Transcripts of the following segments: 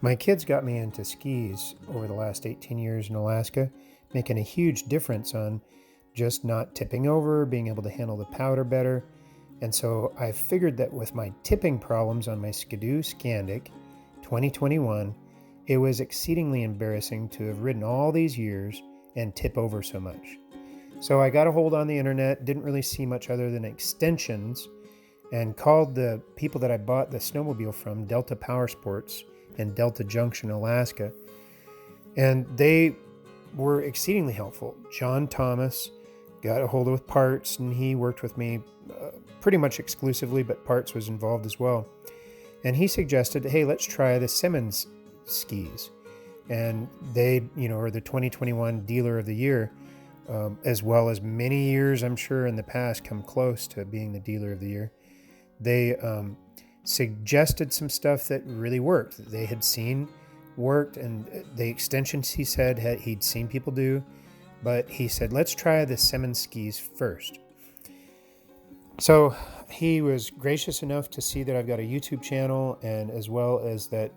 My kids got me into skis over the last 18 years in Alaska, making a huge difference on just not tipping over, being able to handle the powder better. And so I figured that with my tipping problems on my Ski-Doo Skandic 2021, it was exceedingly embarrassing to have ridden all these years and tip over so much. So I got a hold on the internet, didn't really see much other than extensions, and called the people that I bought the snowmobile from, Delta Powersports in Delta Junction, Alaska. And they were exceedingly helpful. John Thomas got a hold of parts, and he worked with me pretty much exclusively, but parts was involved as well. And he suggested, hey, let's try the Simmons skis. And they, are the 2021 Dealer of the Year, as well as many years, I'm sure, in the past come close to being the Dealer of the Year. They suggested some stuff that really worked, that they had seen worked, and the extensions he said he'd seen people do, but he said, let's try the Simmons skis first. So he was gracious enough to see that I've got a YouTube channel, and as well as that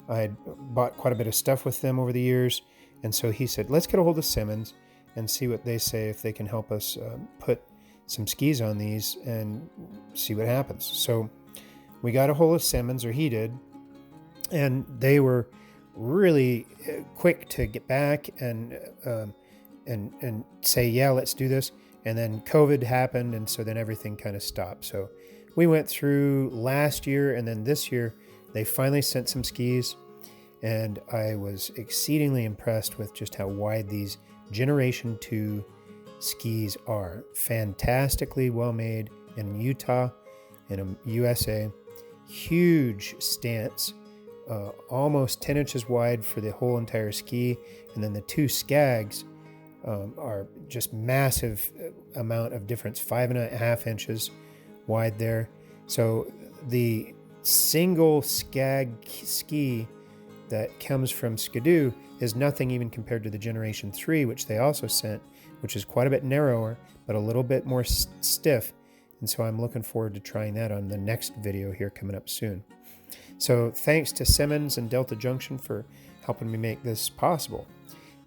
I had bought quite a bit of stuff with them over the years. And so he said, let's get a hold of Simmons and see what they say, if they can help us put some skis on these and see what happens. So we got a hold of Simmons, or he did, and they were really quick to get back and say, yeah, let's do this. And then COVID happened, and so then everything kind of stopped. So we went through last year, and then this year they finally sent some skis, and I was exceedingly impressed with just how wide these Generation 2 skis are. Fantastically well made in Utah, in USA. Huge stance, almost 10 inches wide for the whole entire ski, and then the two skags are just massive amount of difference, 5.5 inches wide there. So the single skag ski that comes from Ski-Doo is nothing even compared to the Generation 3, which they also sent, which is quite a bit narrower, but a little bit more stiff. And so I'm looking forward to trying that on the next video here coming up soon. So thanks to Simmons and Delta Junction for helping me make this possible.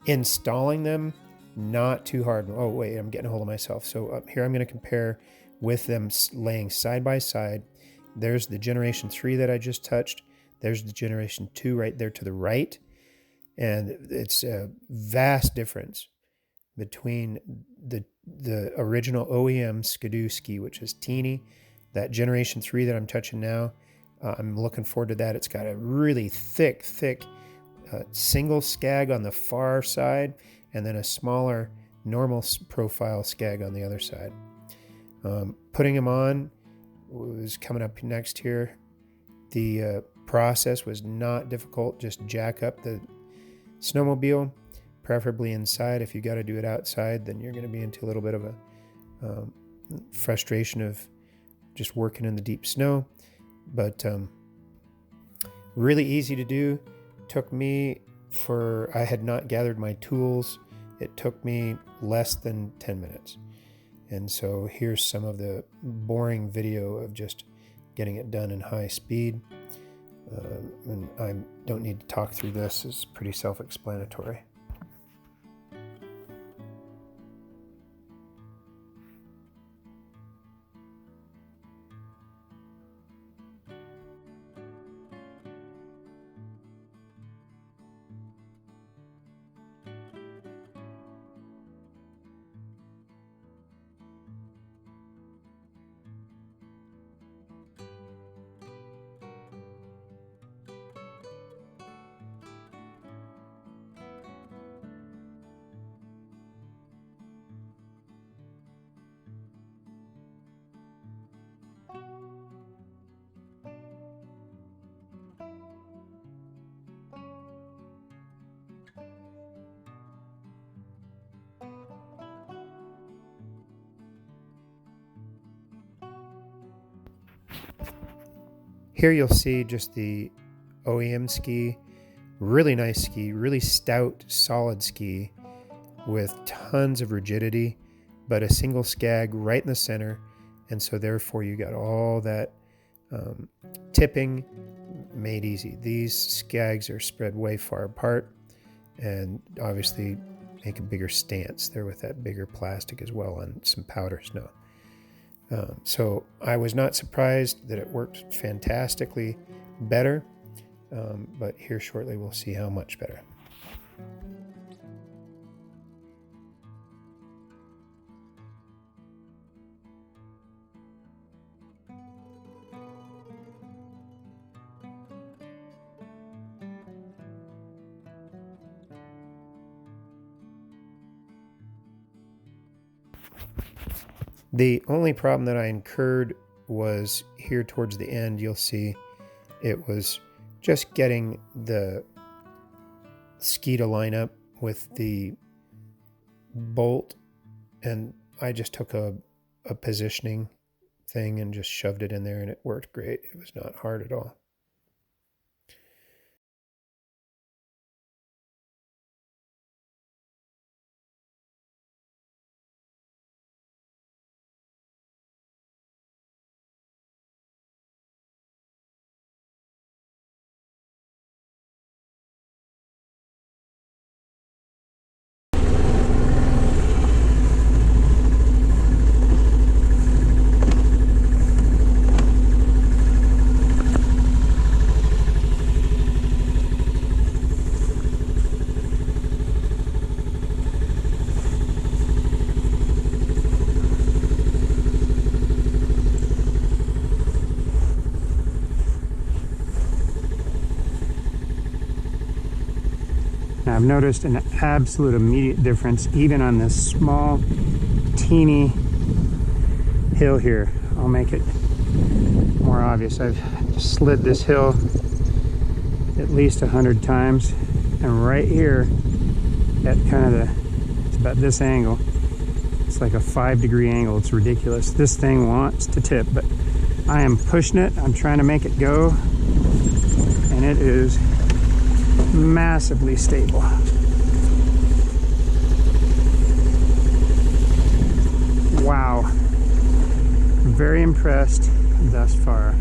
Installing them, not too hard. Oh, wait, I'm getting a hold of myself. So up here I'm going to compare with them laying side by side. There's the Generation 3 that I just touched. There's the Generation 2 right there to the right. And it's a vast difference between the original OEM Ski-Doo ski, which is teeny. That Generation 3 that I'm touching now, I'm looking forward to that. It's got a really thick single skag on the far side, and then a smaller normal profile skag on the other side. Putting them on was coming up next here. The process was not difficult. Just jack up the snowmobile, preferably inside. If you got to do it outside, then you're going to be into a little bit of a frustration of just working in the deep snow. But really easy to do. Took me I had not gathered my tools. It took me less than 10 minutes. And so here's some of the boring video of just getting it done in high speed. And I don't need to talk through this. It's pretty self-explanatory. Here you'll see just the OEM ski, really nice ski, really stout, solid ski with tons of rigidity, but a single skag right in the center. And so therefore you got all that tipping, made easy. These skags are spread way far apart and obviously make a bigger stance there with that bigger plastic as well on some powder snow. So I was not surprised that it worked fantastically better, but here shortly we'll see how much better. The only problem that I incurred was here towards the end. You'll see it was just getting the ski to line up with the bolt, and I just took a positioning thing and just shoved it in there, and it worked great. It was not hard at all. I've noticed an absolute immediate difference even on this small teeny hill here. I'll make it more obvious. I've slid this hill at least 100 times, and right here at kind of it's about this angle, it's like a 5-degree angle. It's ridiculous. This thing wants to tip, but I am pushing it. I'm trying to make it go, and it is massively stable. Wow. I'm very impressed thus far.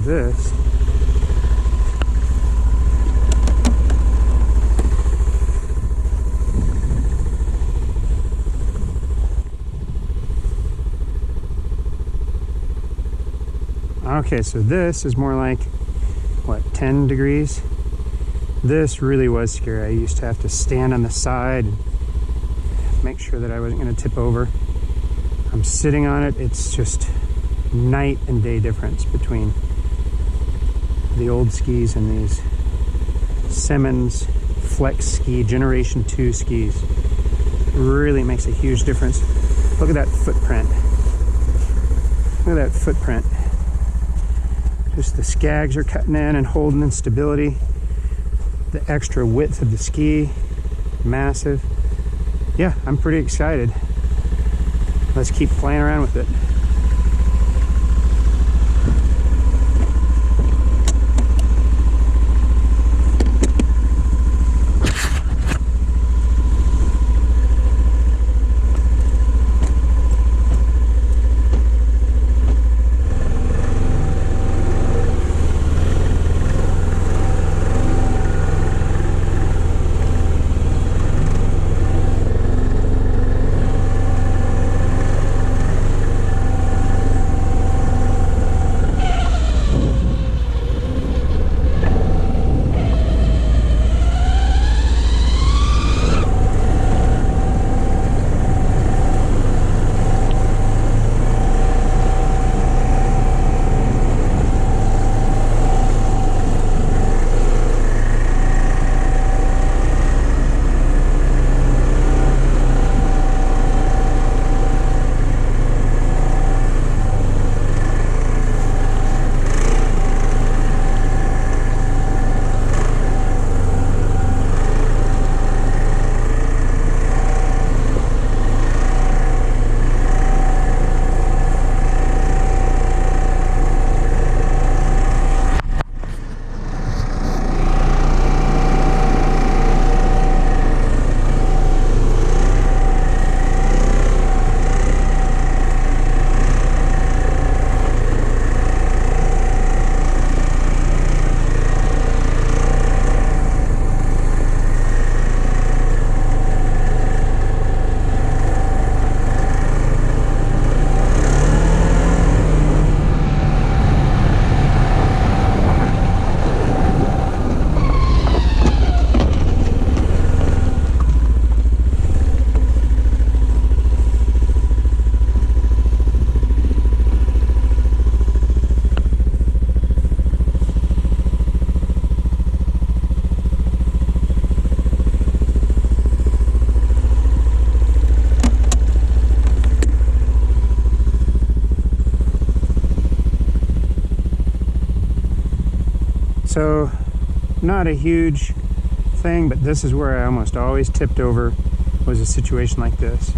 This okay, so this is more like what, 10 degrees. This really was scary. I used to have to stand on the side and make sure that I wasn't going to tip over. I'm sitting on it. It's just night and day difference between the old skis and these Simmons Flex-Ski Generation 2 skis. Really makes a huge difference. Look at that footprint. Look at that footprint. Just the skags are cutting in and holding in stability. The extra width of the ski, massive. Yeah, I'm pretty excited. Let's keep playing around with it. So not a huge thing, but this is where I almost always tipped over, was a situation like this.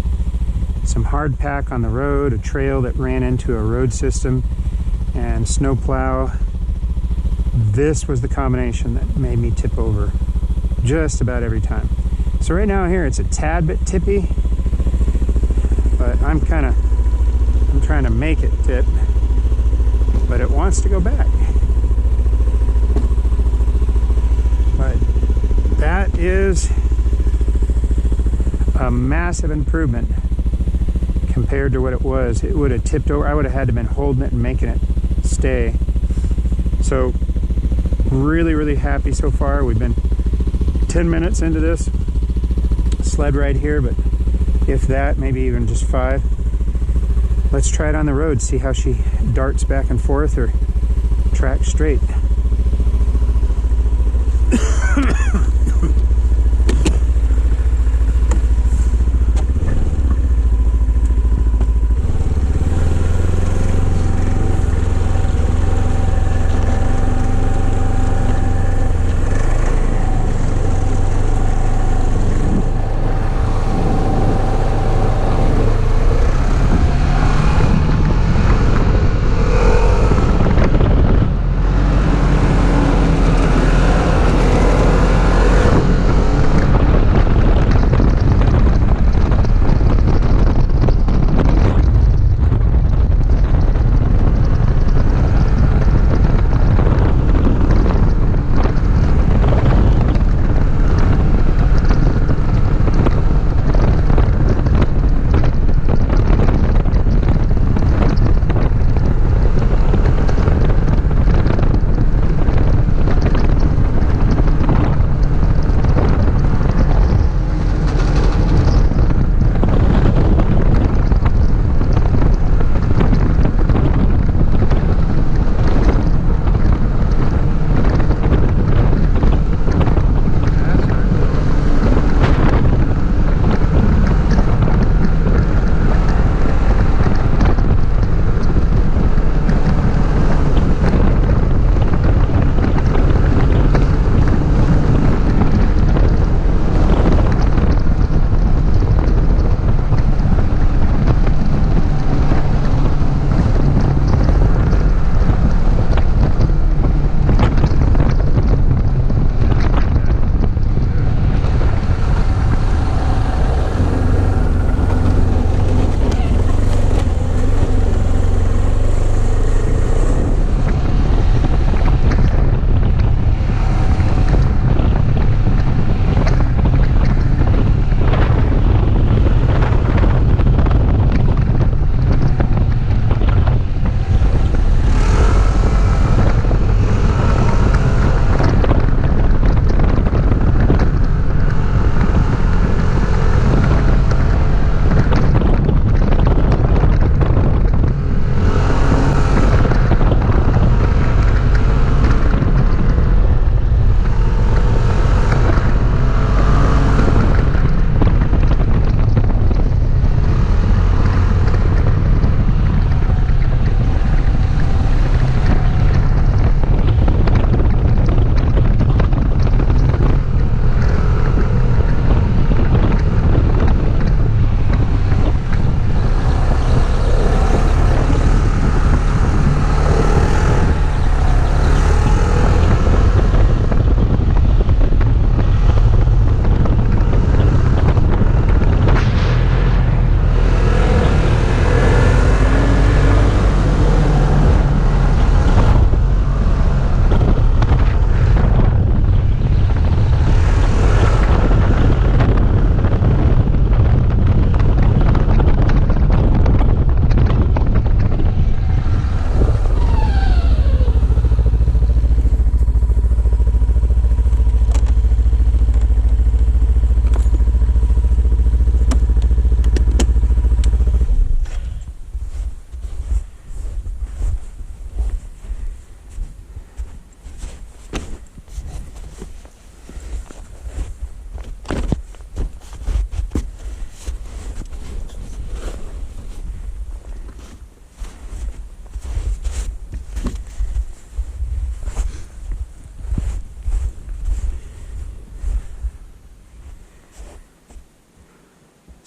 Some hard pack on the road, a trail that ran into a road system, and snowplow. This was the combination that made me tip over just about every time. So right now here it's a tad bit tippy, but I'm trying to make it tip, but it wants to go back. But that is a massive improvement compared to what it was. It would have tipped over. I would have had to have been holding it and making it stay. So really, really happy so far. We've been 10 minutes into this sled ride here, but if that, maybe even just 5. Let's try it on the road, see how she darts back and forth or tracks straight.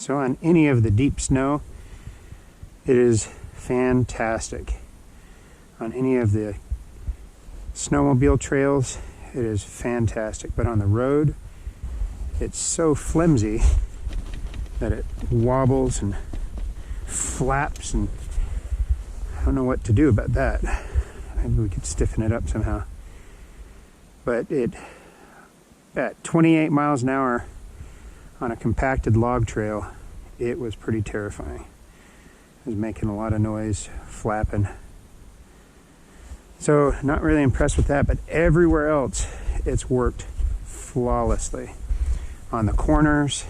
So on any of the deep snow, it is fantastic. On any of the snowmobile trails, it is fantastic. But on the road, it's so flimsy that it wobbles and flaps, and I don't know what to do about that. Maybe we could stiffen it up somehow. But at 28 miles an hour on a compacted log trail, it was pretty terrifying. It was making a lot of noise, flapping. So not really impressed with that, but everywhere else it's worked flawlessly. On the corners,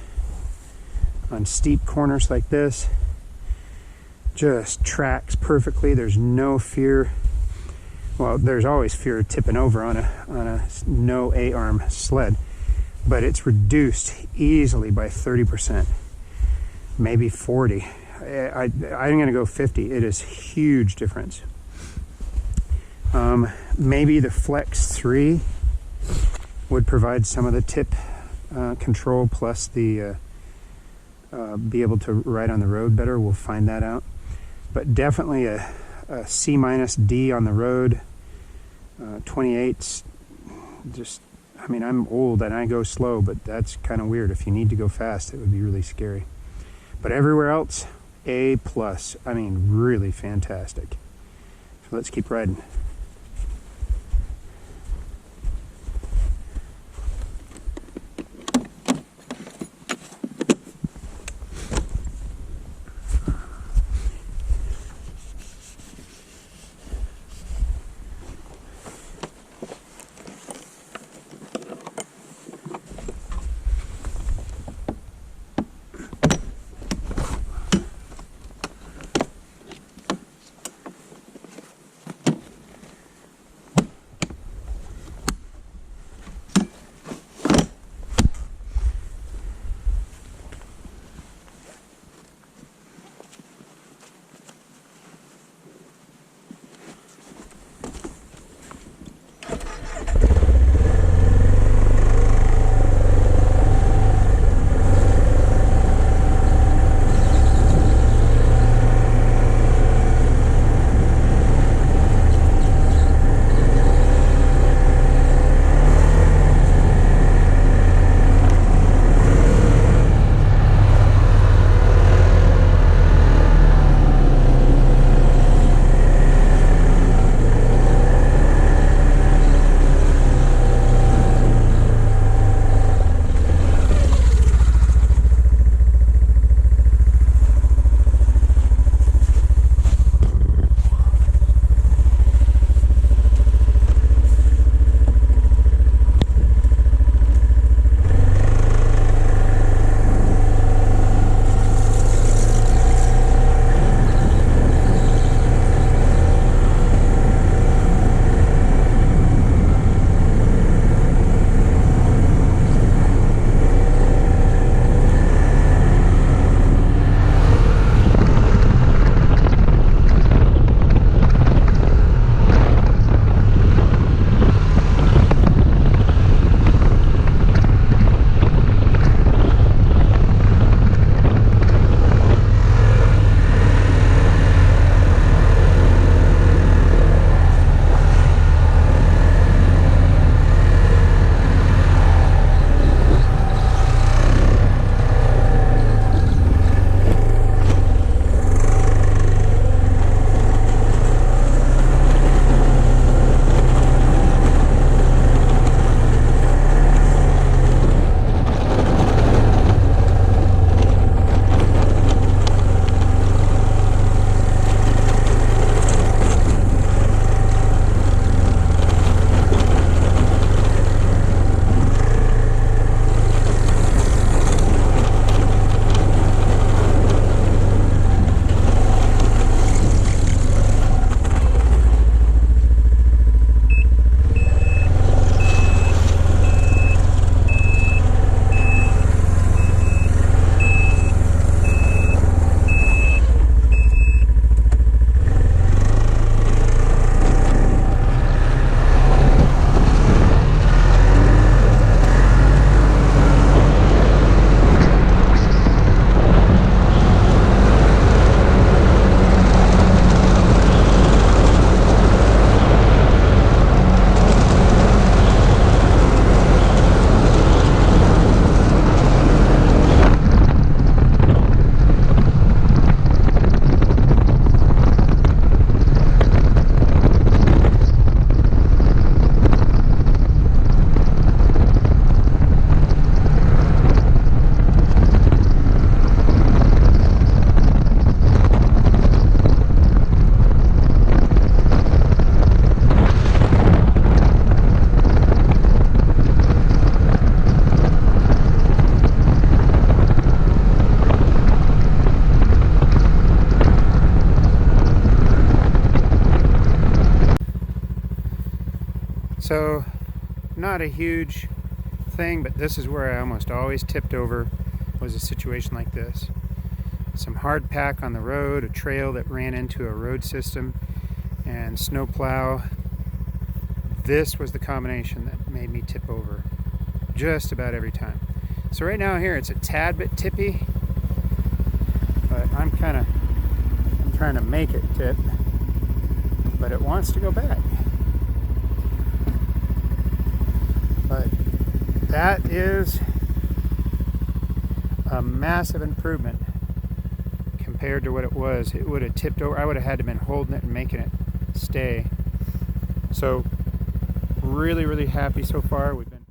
on steep corners like this, just tracks perfectly. There's no fear. Well, there's always fear of tipping over on a no A-arm sled, but it's reduced easily by 30%, maybe 40. I'm going to go 50. It is huge difference. Maybe the Flex 3 would provide some of the tip control plus the be able to ride on the road better. We'll find that out. But definitely a C-D on the road. 28's just, I mean, I'm old and I go slow, but that's kind of weird. If you need to go fast, it would be really scary. But everywhere else, A+. I mean, really fantastic. So let's keep riding. So, not a huge thing, but this is where I almost always tipped over, was a situation like this. Some hard pack on the road, a trail that ran into a road system, and snowplow. This was the combination that made me tip over just about every time. So right now here it's a tad bit tippy, but I'm trying to make it tip, but it wants to go back. But that is a massive improvement compared to what it was. It would have tipped over. I would have had to been holding it and making it stay. So really happy so far. We've been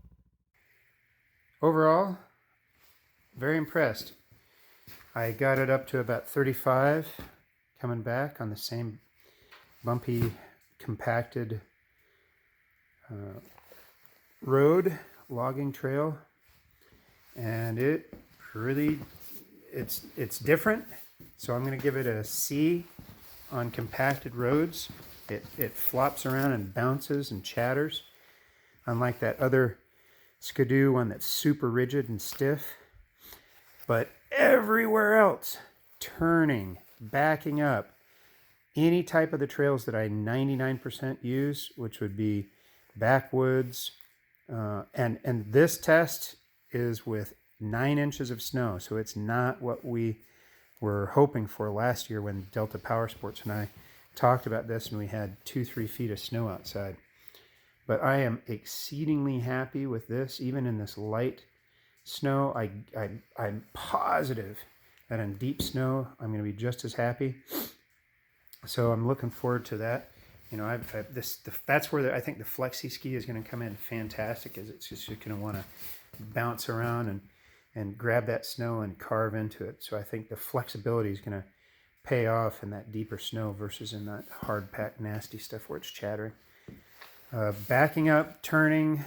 overall very impressed. I got it up to about 35 coming back on the same bumpy compacted road logging trail, and it really it's different. So I'm going to give it a C on compacted roads. It flops around and bounces and chatters, unlike that other Ski-Doo one that's super rigid and stiff. But everywhere else, turning, backing up, any type of the trails that I 99% use, which would be backwoods, and this test is with 9 inches of snow, so it's not what we were hoping for last year when Delta Powersports and I talked about this and we had 2-3 feet of snow outside. But I am exceedingly happy with this, even in this light snow. I'm positive that in deep snow I'm going to be just as happy. So I'm looking forward to that. You know, that's where I think the Flexi ski is going to come in fantastic. Is it's just going to want to bounce around and grab that snow and carve into it. So I think the flexibility is going to pay off in that deeper snow versus in that hard packed nasty stuff where it's chattering. Backing up, turning,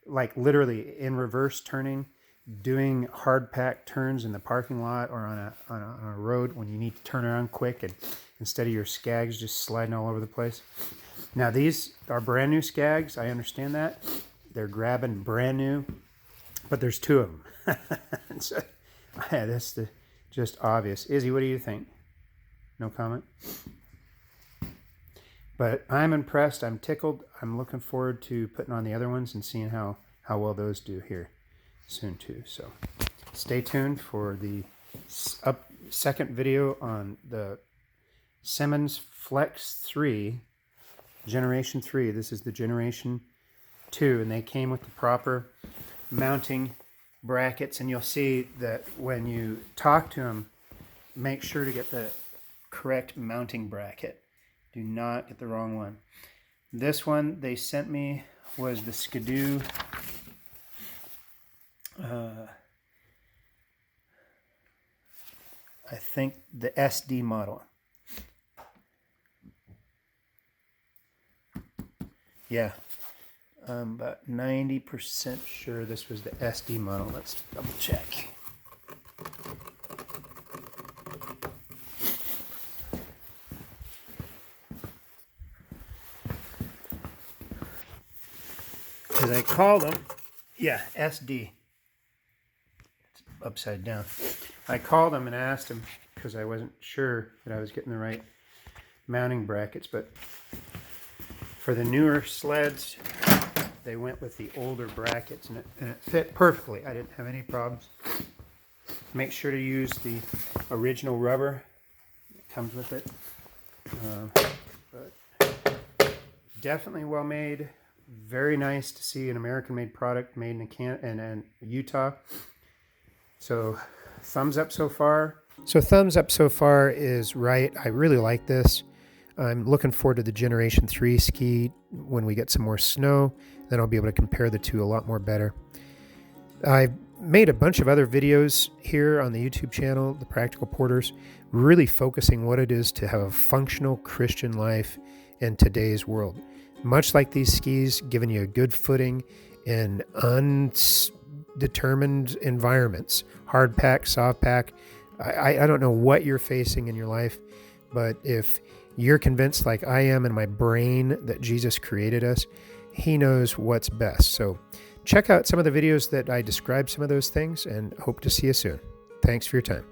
like literally in reverse turning, doing hard packed turns in the parking lot or on a road when you need to turn around quick, and instead of your skags just sliding all over the place. Now these are brand new skags. I understand that. They're grabbing brand new, but there's 2 of them. So, yeah, that's just obvious. Izzy, what do you think? No comment? But I'm impressed. I'm tickled. I'm looking forward to putting on the other ones and seeing how well those do here soon too. So stay tuned for the second video on the Simmons Flex-Ski Generation 3. This is the Generation 2, and they came with the proper mounting brackets. And you'll see that when you talk to them, make sure to get the correct mounting bracket. Do not get the wrong one. This one they sent me was the Ski-Doo I think the SD model. Yeah, I'm about 90% sure this was the SD model. Let's double check. Because I called them, yeah, SD. It's upside down. I called them and asked them because I wasn't sure that I was getting the right mounting brackets, but for the newer sleds, they went with the older brackets, and it fit perfectly. I didn't have any problems. Make sure to use the original rubber that comes with it. But definitely well made. Very nice to see an American-made product made in Utah. So thumbs up so far. So thumbs up so far is right. I really like this. I'm looking forward to the Generation 3 ski when we get some more snow. Then I'll be able to compare the two a lot more better. I've made a bunch of other videos here on the YouTube channel, The Practical Porters, really focusing what it is to have a functional Christian life in today's world. Much like these skis, giving you a good footing in undetermined environments, hard pack, soft pack. I don't know what you're facing in your life, But if you're convinced, like I am in my brain, that Jesus created us, he knows what's best. So check out some of the videos that I describe some of those things, and hope to see you soon. Thanks for your time.